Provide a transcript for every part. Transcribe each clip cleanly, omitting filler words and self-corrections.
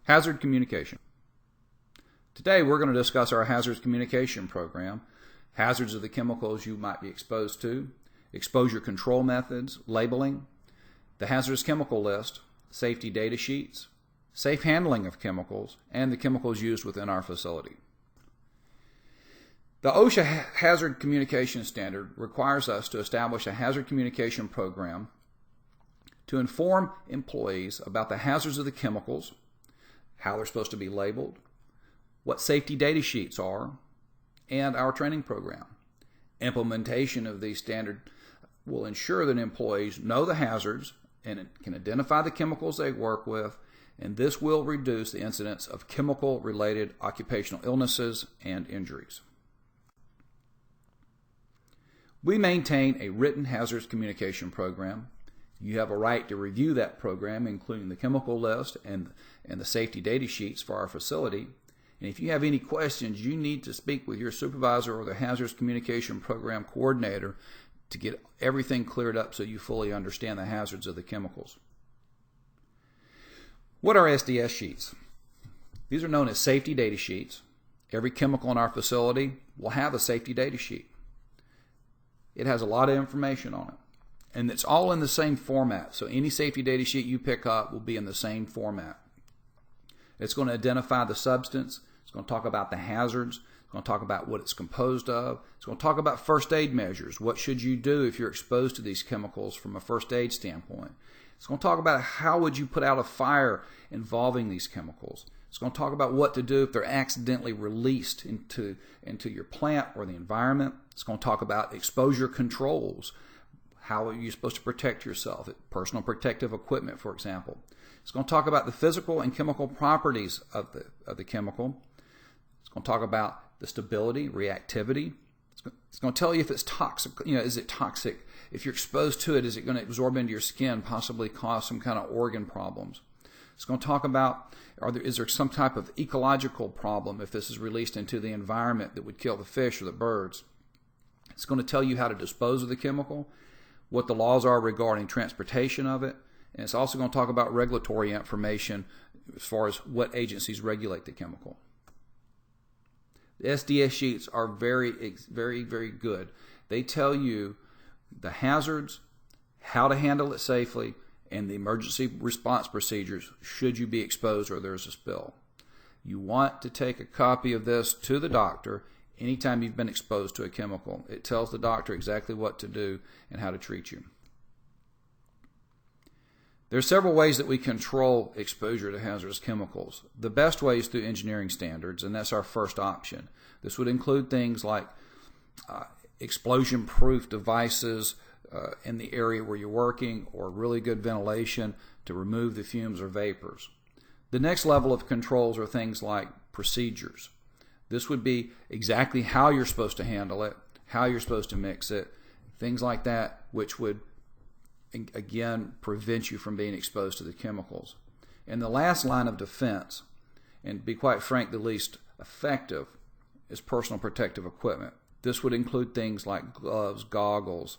Hazard communication. Today we're going to discuss our hazards communication program, hazards of the chemicals you might be exposed to, exposure control methods, labeling, the hazardous chemical list, safety data sheets, safe handling of chemicals, and the chemicals used within our facility. The OSHA Hazard Communication Standard requires us to establish a hazard communication program to inform employees about the hazards of the chemicals, how they're supposed to be labeled, what safety data sheets are, and our training program. Implementation of these standards will ensure that employees know the hazards and can identify the chemicals they work with, and this will reduce the incidence of chemical-related occupational illnesses and injuries. We maintain a written hazards communication program. You have a right to review that program, including the chemical list and the safety data sheets for our facility. And if you have any questions, you need to speak with your supervisor or the hazards communication program coordinator to get everything cleared up so you fully understand the hazards of the chemicals. What are SDS sheets? These are known as safety data sheets. Every chemical in our facility will have a safety data sheet. It has a lot of information on it. And it's all in the same format. So any safety data sheet you pick up will be in the same format. It's going to identify the substance. It's going to talk about the hazards. It's going to talk about what it's composed of. It's going to talk about first aid measures. What should you do if you're exposed to these chemicals from a first aid standpoint? It's going to talk about how would you put out a fire involving these chemicals. It's going to talk about what to do if they're accidentally released into your plant or the environment. It's going to talk about exposure controls. How are you supposed to protect yourself? Personal protective equipment, for example. It's going to talk about the physical and chemical properties of the chemical. It's going to talk about the stability, reactivity. It's going to tell you if it's toxic. Is it toxic? If you're exposed to it, is it going to absorb into your skin, possibly cause some kind of organ problems? It's going to talk about is there some type of ecological problem if this is released into the environment that would kill the fish or the birds. It's going to tell you how to dispose of the chemical, what the laws are regarding transportation of it, and it's also going to talk about regulatory information as far as what agencies regulate the chemical. The SDS sheets are very, very, very good. They tell you the hazards, how to handle it safely, and the emergency response procedures should you be exposed or there's a spill. You want to take a copy of this to the doctor anytime you've been exposed to a chemical. It tells the doctor exactly what to do and how to treat you. There are several ways that we control exposure to hazardous chemicals. The best way is through engineering standards, and that's our first option. This would include things like explosion-proof devices in the area where you're working, or really good ventilation to remove the fumes or vapors. The next level of controls are things like procedures. This would be exactly how you're supposed to handle it, how you're supposed to mix it, things like that, which would, again, prevent you from being exposed to the chemicals. And the last line of defense, and to be quite frank, the least effective, is personal protective equipment. This would include things like gloves, goggles,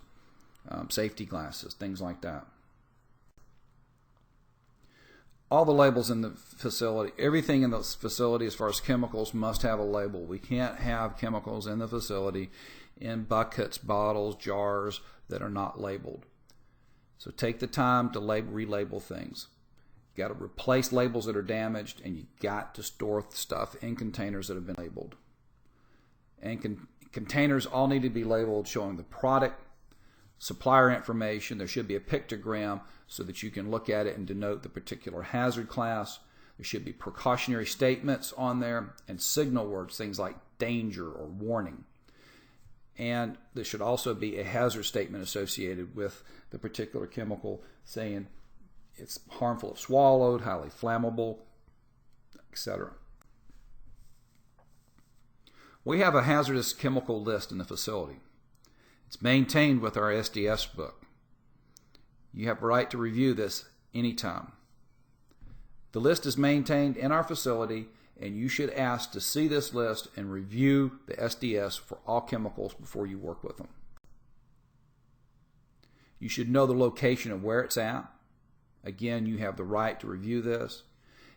safety glasses, things like that. All the labels in the facility, everything in the facility as far as chemicals must have a label. We can't have chemicals in the facility in buckets, bottles, jars that are not labeled. So take the time to relabel things. You got to replace labels that are damaged, and you got to store stuff in containers that have been labeled. And containers all need to be labeled showing the product, supplier information. There should be a pictogram so that you can look at it and denote the particular hazard class. There should be precautionary statements on there and signal words, things like danger or warning. And there should also be a hazard statement associated with the particular chemical saying it's harmful if swallowed, highly flammable, etc. We have a hazardous chemical list in the facility. It's maintained with our SDS book. You have a right to review this anytime. The list is maintained in our facility, and you should ask to see this list and review the SDS for all chemicals before you work with them. You should know the location of where it's at. Again, you have the right to review this.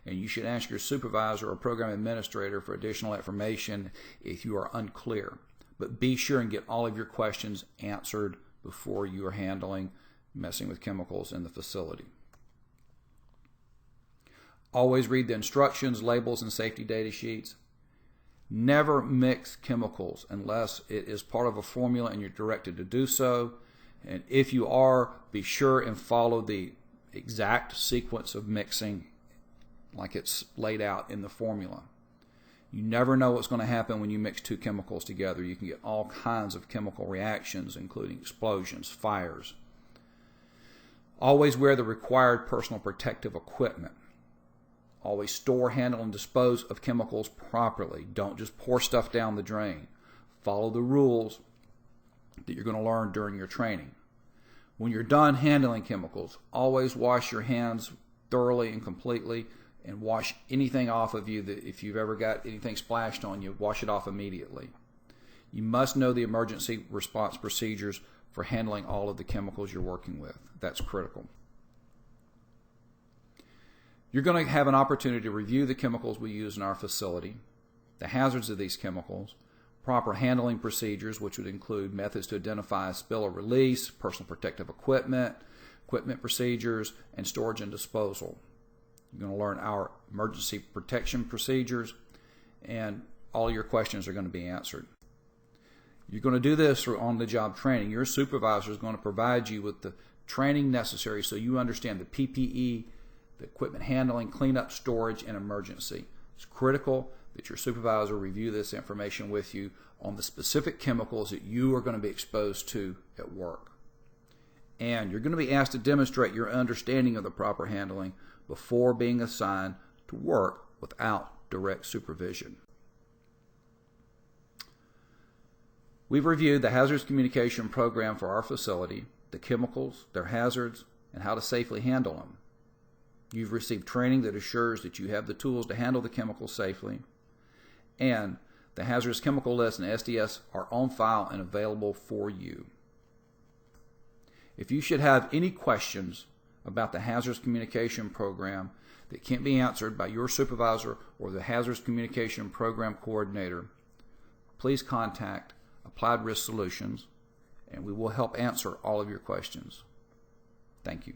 and you should ask your supervisor or program administrator for additional information if you are unclear. But be sure and get all of your questions answered before you are messing with chemicals in the facility. Always read the instructions, labels, and safety data sheets. Never mix chemicals unless it is part of a formula and you're directed to do so. And if you are, be sure and follow the exact sequence of mixing like it's laid out in the formula. You never know what's going to happen when you mix two chemicals together. You can get all kinds of chemical reactions, including explosions, fires. Always wear the required personal protective equipment. Always store, handle, and dispose of chemicals properly. Don't just pour stuff down the drain. Follow the rules that you're going to learn during your training. When you're done handling chemicals, always wash your hands thoroughly and completely, and wash anything off of you that if you've ever got anything splashed on you, wash it off immediately. You must know the emergency response procedures for handling all of the chemicals you're working with. That's critical. You're going to have an opportunity to review the chemicals we use in our facility, the hazards of these chemicals, proper handling procedures, which would include methods to identify spill or release, personal protective equipment, equipment procedures, and storage and disposal. You're going to learn our emergency protection procedures, and all your questions are going to be answered. You're going to do this through on-the-job training. Your supervisor is going to provide you with the training necessary so you understand the PPE, the equipment handling, cleanup, storage, and emergency. It's critical that your supervisor review this information with you on the specific chemicals that you are going to be exposed to at work. And you're going to be asked to demonstrate your understanding of the proper handling before being assigned to work without direct supervision. We've reviewed the hazardous communication program for our facility, the chemicals, their hazards, and how to safely handle them. You've received training that assures that you have the tools to handle the chemicals safely, and the hazardous chemical list and SDS are on file and available for you. If you should have any questions about the hazardous communication program that can't be answered by your supervisor or the hazardous communication program coordinator, please contact Applied Risk Solutions, and we will help answer all of your questions. Thank you.